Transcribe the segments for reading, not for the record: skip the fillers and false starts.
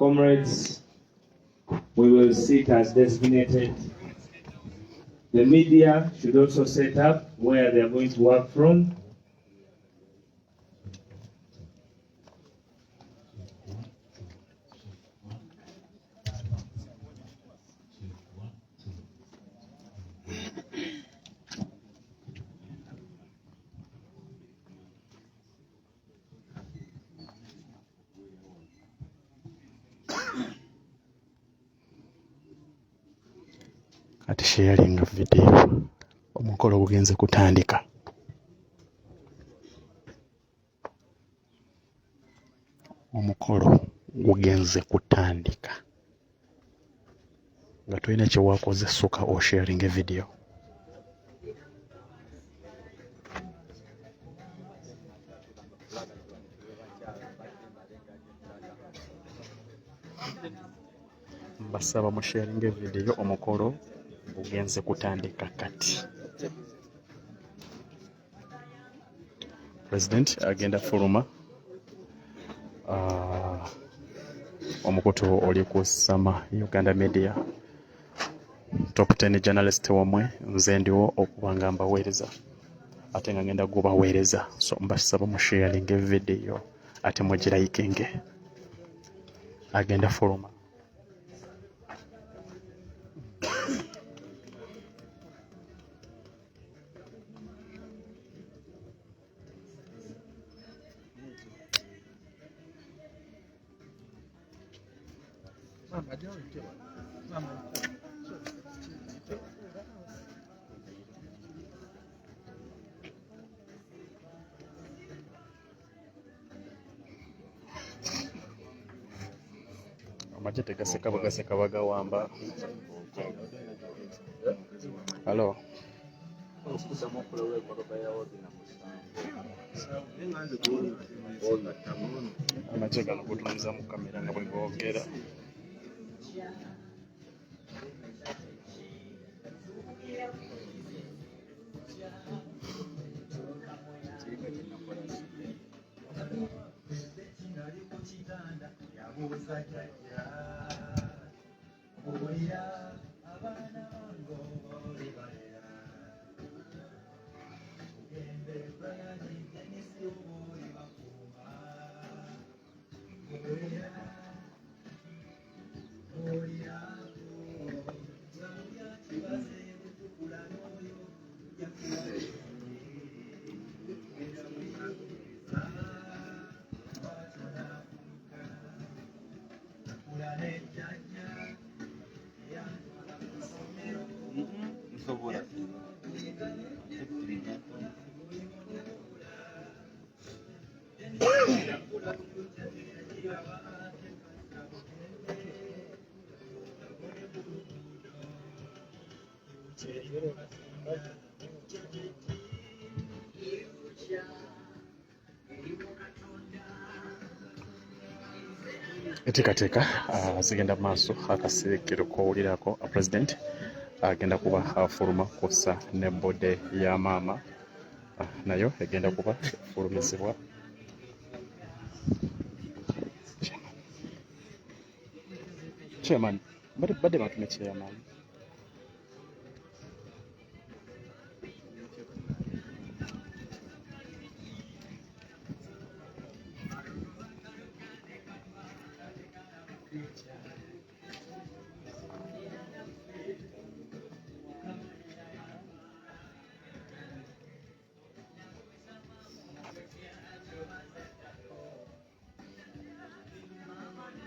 Comrades, we will sit as designated. The media should also set up where they are going to work from. Kati sharing video omukolo gugenze kutandika. Omukolo gugenze kutandika nga tulina kye wakoze sooka o sharing video. Basaba mu sharing video omukolo gugenze kutandika kati. President agenda fuluma omukutu oli ku Sama Uganda Media top 10 journalist wamwe nze ndiwo okuba nga mbaweereza ate nga ngenda gubaweereza, so mbasaba mu sharing video ate mugirayikinge. Agenda fuluma. Amajje tegaseka bagaseka bagawamba. Halo. Amajje gano kutumiza mu kamera nga bwe googera. Eteekateeka zigenda maaso akaseekero kowulirako President agenda kuba afuluma kussa ne bode ya maama nayo egenda kuba efulumizibwa. Chairman, badde batume chairman.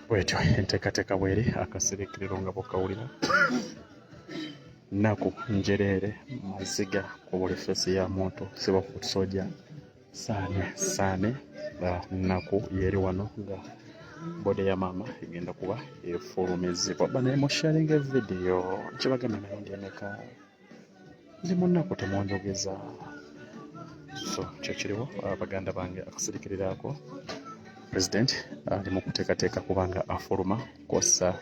Bwetyo enteekateeka bweri akaserekerero nga bw'okawulira nnaku njereere maziga ku buli feesi ya muntu siba ku soja saane nnaku yeri wano nga bode ya maama egenda kuba efulumizibwa. Bano mu sharing video kibagamba nayo ndi emeka ndi mu nnaku temwanjogeza, so kyo kiriwo baganda bange akaserekererako President ali mu kuteekateeka kubanga afuluma kosa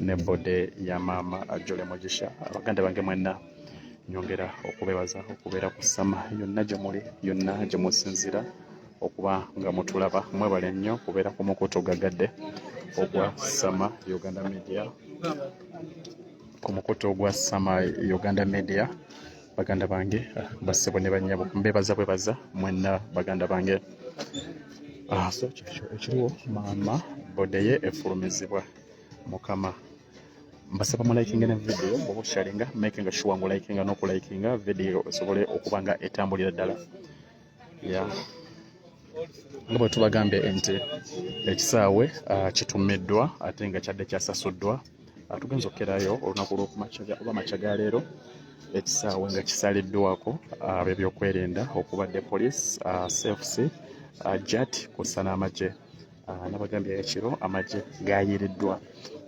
ne bode ya maama Ajole Mugisha. Abaganda bange mwenna nyongera okubeebaza okubeera ku Sama yonna gye muli, yonna gye musinzira okuba nga mutulaba. Mwebale nnyo kubeera ku mukutu gagadde ogwa Sama Uganda Media, ku mukutu ogwa Sama Uganda Media. Baganda bange bassebo ne bannyabo mbebaza mwenna baganda bange. So ekiriwo maama bodeye efulumizibwa mukama. Mbasaba mulaikinga ne video bwoba osharinga, making sure ngu likinga n'okulaikinga video esobole okuba nga etambulira ddala. Nga bwe tubagambye nti ekisaawe kitumiddwa ate nga kyadde kyasasuddwa. Tugenza okkerayo olunaku lw'okumakya oba makya ga leero, ekisaawe nga kisaliddwako ab'ebyokwerinda okubadde police, CFC, JAT kussa n'amagye. Nabagambye ekiro amagye gaayiriddwa,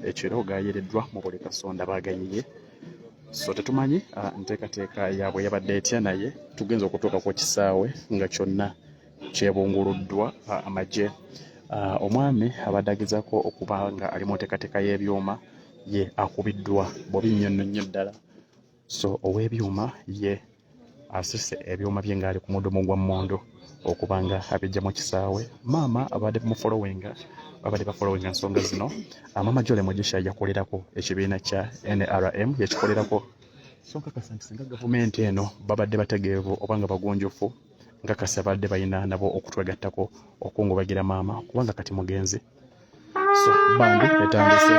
ekiro gaayiriddwa mu buli kasonda baagayiye. So tetumanyi nteekateeka yaabwe yabadde etya, naye tugenza okutuuka ku kisaawe nga kyonna kyebunguluddwa amagye. Omwami abadde agezaako okuba nga ali mu nteekateeka y'ebyuma ye akubiddwa bubi nnyo ddala. So ow'ebyuma ye asise ebyuma bye ng'ali ku mudumu gwa mmondo okuba nga abijja mu kisaawe. Maama abadde bafolowinga nsonga zino. Maama Jole Mugisha yakolerako ekibiina kya NRM, yakikolerako. So nkakasa nti singa gavumenti eno babadde bategeevu oba nga bagonjofu, nkakasa badde balina nabo okutwegattako okungubagira maama, kubanga kati mugenzi. So bandi etandise.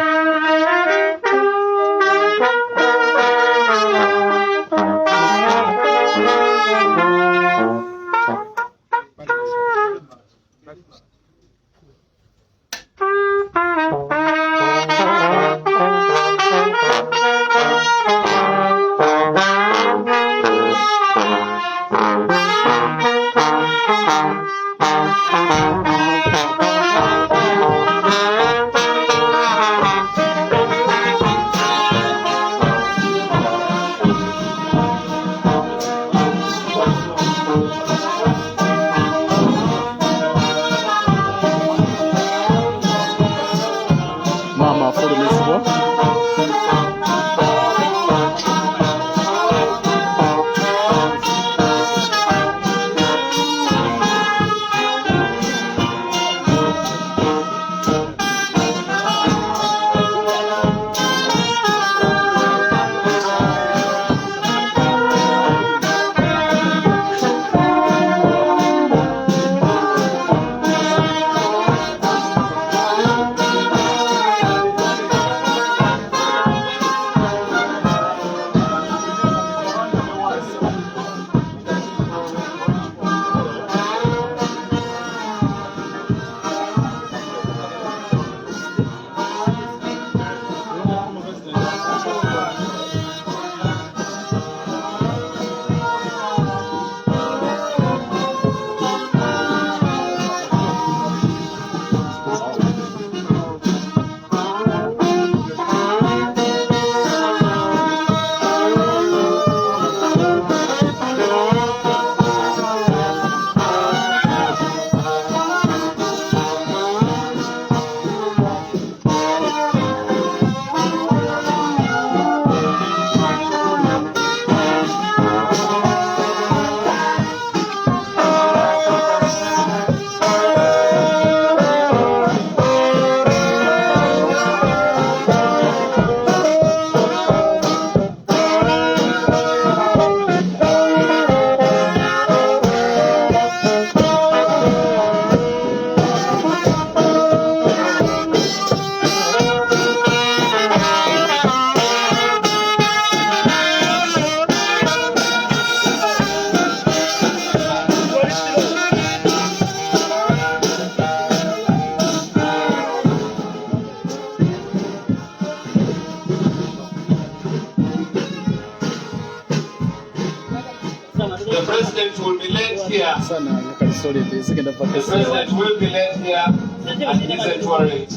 The president will be led here. The president will be led here and listen to our rate.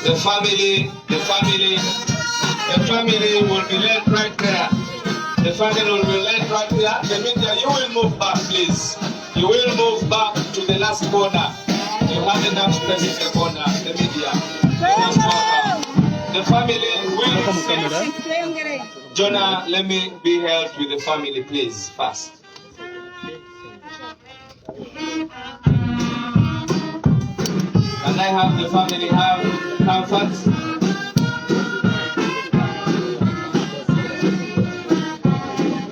The family will be led right there. The family will be led right here. The media, you will move back, please. You will move back to the last corner. You have enough space in the corner. The media. You must move back. The family will receive. Jonah, let me be helped with the family, please, first. Can I have the family have comfort?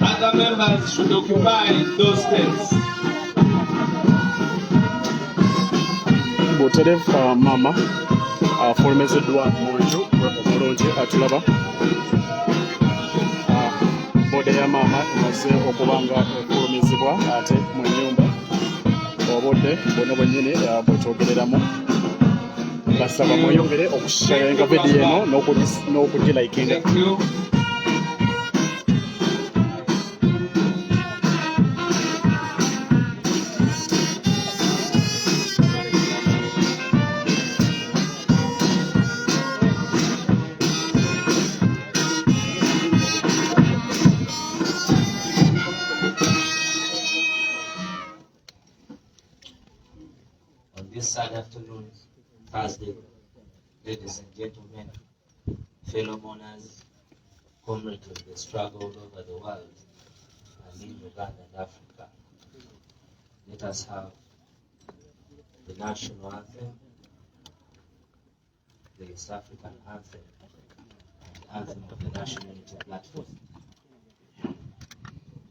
Other members should occupy those tents. Buterevu mama afulumiziddwa mu nju omulungi atulaba. Bode ya maama emaze okuba nga efulumizibwa ate mu nnyumba. Obudde buno bwennyini bwetwogereramu. Basaba mweyongere okusharinga vidiyo eno n'okugilayikinga. Thank you. On this Saturday afternoon, Thursday, ladies and gentlemen, fellow mourners, comrades of the struggle all over the world, and in Uganda and Africa, let us have the national anthem, the East African anthem, and the anthem of the National Unity Platform,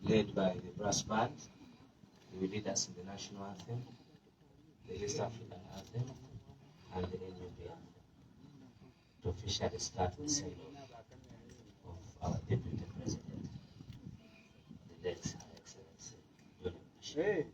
led by the brass band. They will lead us in the national anthem, the East African anthem, and the NUP anthem, to officially start the sale of our Deputy President, the late Her Excellency John Bashir.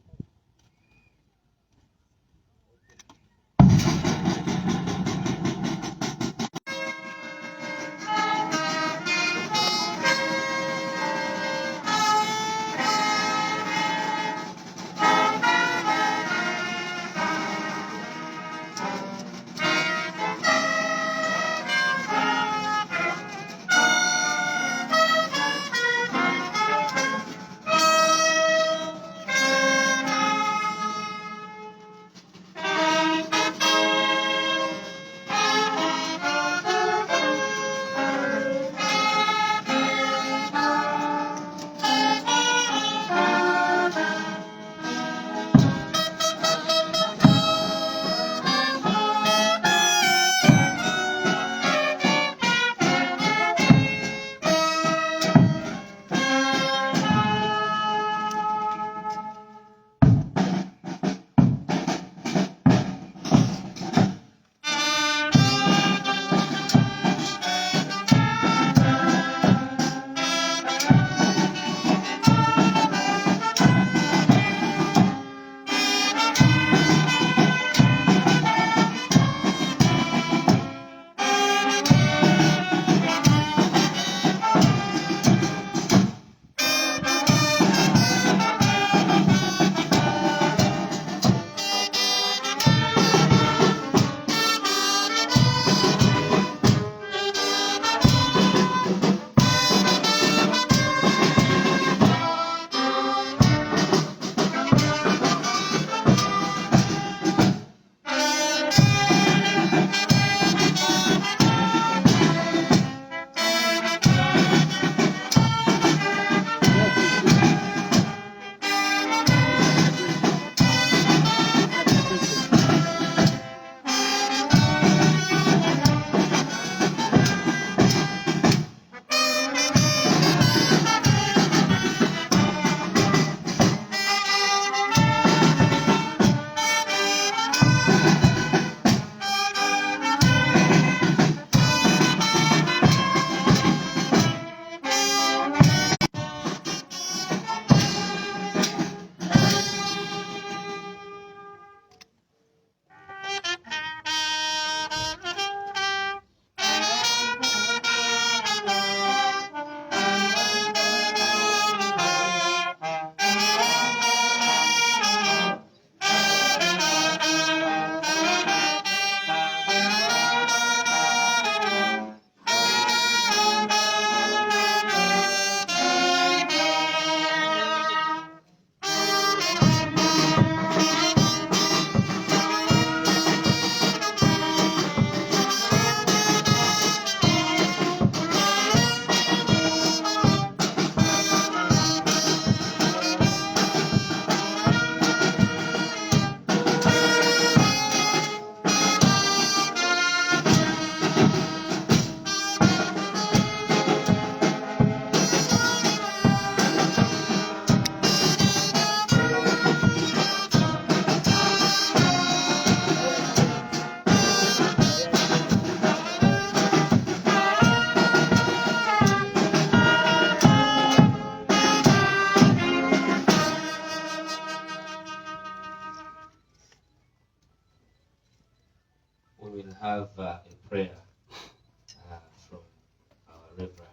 Reverend.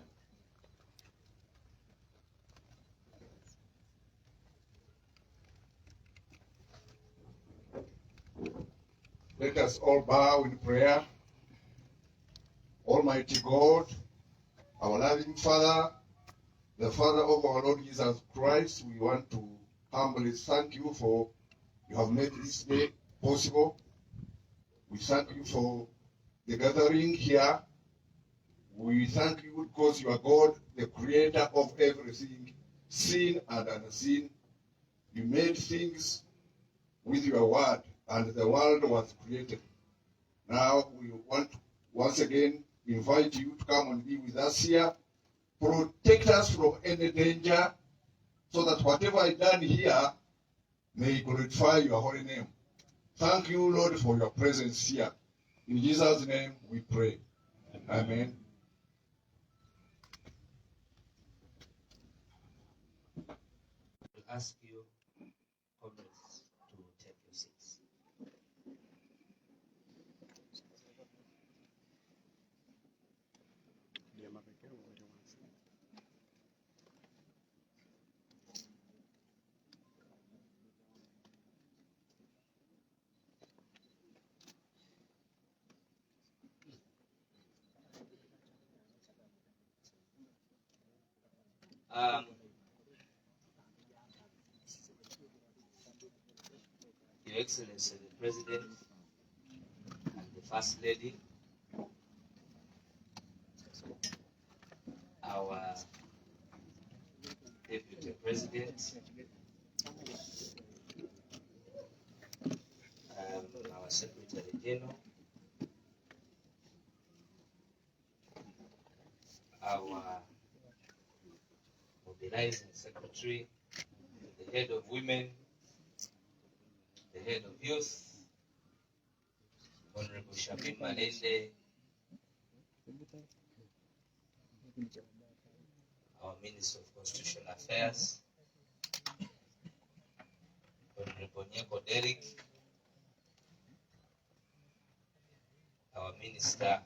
Let us all bow in prayer. Almighty God, our loving Father, the Father of our Lord Jesus Christ, we want to humbly thank you for you have made this day possible. We thank you for the gathering here. We thank you because you are God, the creator of everything, seen and unseen. You made things with your word, and the world was created. Now we want to once again invite you to come and be with us here. Protect us from any danger, so that whatever I done here may glorify your holy name. Thank you, Lord, for your presence here. In Jesus' name we pray. Amen. I'll ask you, comrades, to take your seats. Your Excellency, the President and the First Lady, our Deputy President, our Secretary General, our mobilizing secretary, the head of women, the head of youth, Honorable Shabin Malende, our Minister of Constitutional Affairs, Honorable Nyeko Derek, our Minister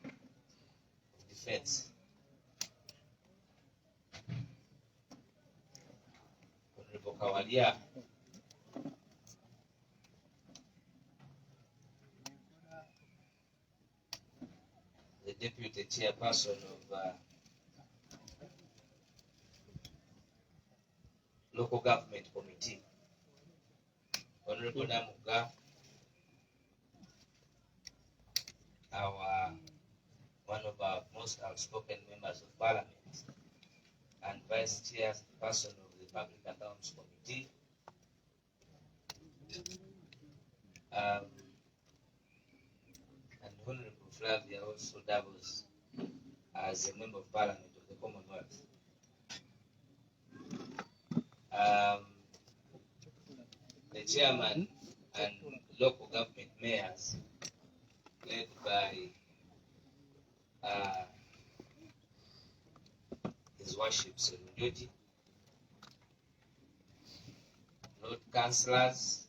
of Defense, Honorable Kawalia, the Deputy Chairperson of Local Government Committee, Honorable Namuga, one of our most outspoken members of Parliament and Vice Chairperson of the Public Accounts Committee, and Honorable Flavia also doubles as a Member of Parliament of the Commonwealth. The Chairman and local government mayors, led by His Worship Serunjoji, Lord Councillors,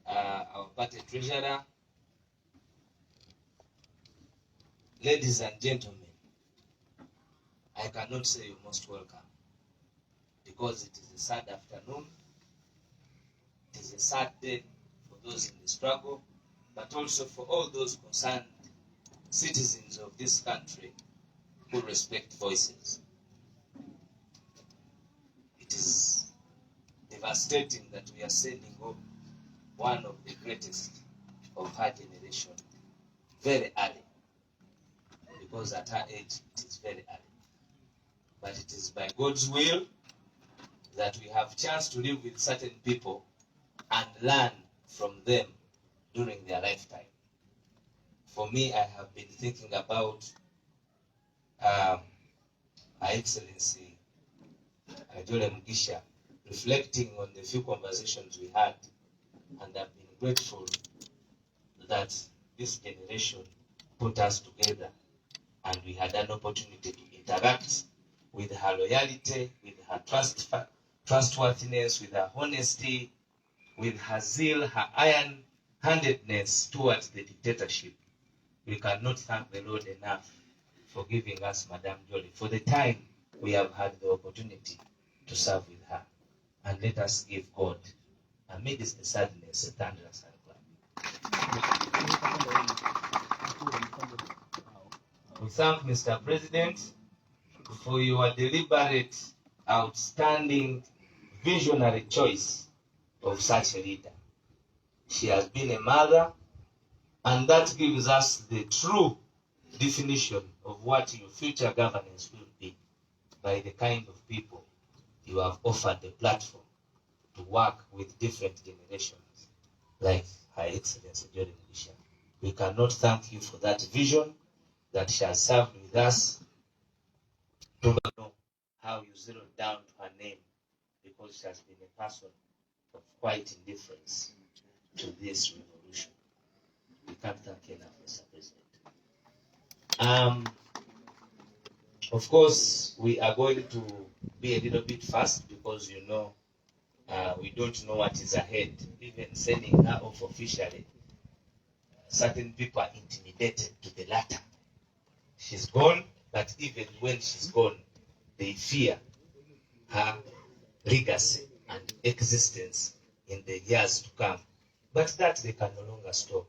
our party treasurer, ladies and gentlemen, I cannot say you're most welcome, because it is a sad afternoon. It is a sad day for those in the struggle, but also for all those concerned citizens of this country who respect voices. It is devastating that we are sending home one of the greatest of her generation very early, because at her age it is very early. But it is by God's will that we have chance to live with certain people and learn from them during their lifetime. For me, I have been thinking about Her Excellency Jole Mugisha, reflecting on the few conversations we had, and I've been grateful that this generation put us together and we had an opportunity to interact with her loyalty, with her trustworthiness, with her honesty, with her zeal, her iron-handedness towards the dictatorship. We cannot thank the Lord enough for giving us Madame Jolie, for the time we have had the opportunity to serve with her. And let us give God, amidst the sadness, a thunderous hand clap. We thank Mr. President for your deliberate, outstanding, visionary choice of such a leader. She has been a mother, and that gives us the true definition of what your future governance will be, by the kind of people you have offered the platform to work with different generations, like Her Excellency Jolie Mugisha. We cannot thank you for that vision that she has served with us. To know how you zeroed down to her name, because she has been a person of quite indifference to this revolution. We can't thank you enough, Mr. President. Of course, we are going to be a little bit fast because we don't know what is ahead. Even sending her off officially, certain people are intimidated to the latter. She's gone, but even when she's gone, they fear her legacy and existence in the years to come. But that they can no longer stop.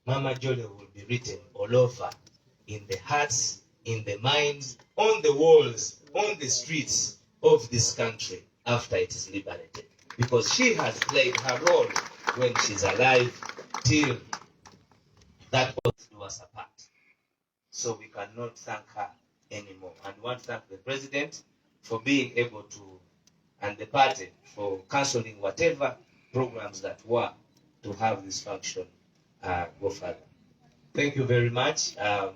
Mama Jolie will be written all over, in the hearts, in the minds, on the walls, on the streets of this country after it is liberated. Because she has played her role when she's alive till that do us apart. So we cannot thank her anymore. And we want to thank the President for being able to, and the party for cancelling whatever programs that were to have this function go further. Thank you very much. I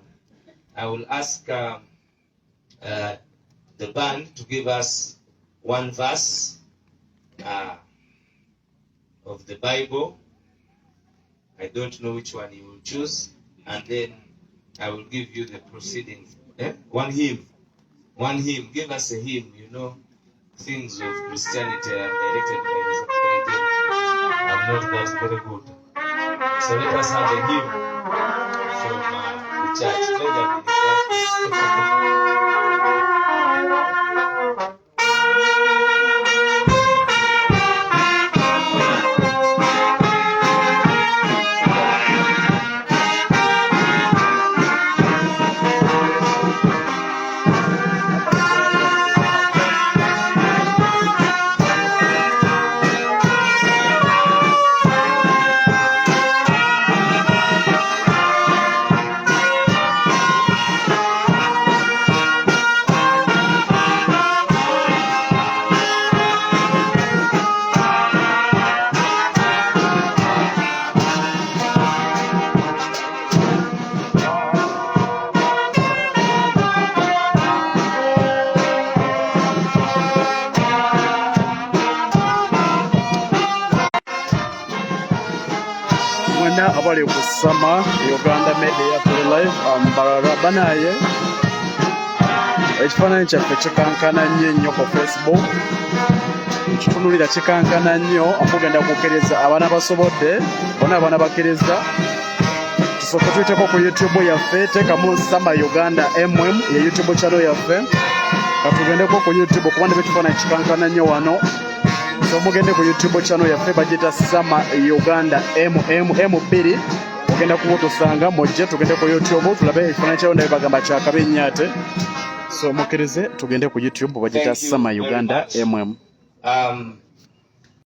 will ask the band to give us one verse of the Bible. I don't know which one you will choose, and then I will give you the proceedings. One hymn. One hymn. Give us a hymn, things of Christianity are directed by the Secretary. I'm not that very good. So let us have a hymn from the church. Benjamin is abali kusama Uganda Media Live ambarara banaye ekifaananyi kyaffe kikankana nnyo ku Facebook, kitunulira kikankana nnyo. Mugenda kukkiriza abaana basobodde bona abaana bakkiriza tusooke tuyiteko ku YouTube yaffe, teekamu Sama Uganda ye YouTube channel yaffe, katugendeko ku YouTube kuba ne ekifaananyi kikankana nnyo wano. So mugende ku YouTube channel yaffe bagita Sama Uganda M2 ogenda kutusanga mujje tugende ku YouTube tulabe ekifaananyi kyayo naye bagamba kyakabe nnyate. So mukkirize tugende ku YouTube bagita Sama Uganda MM.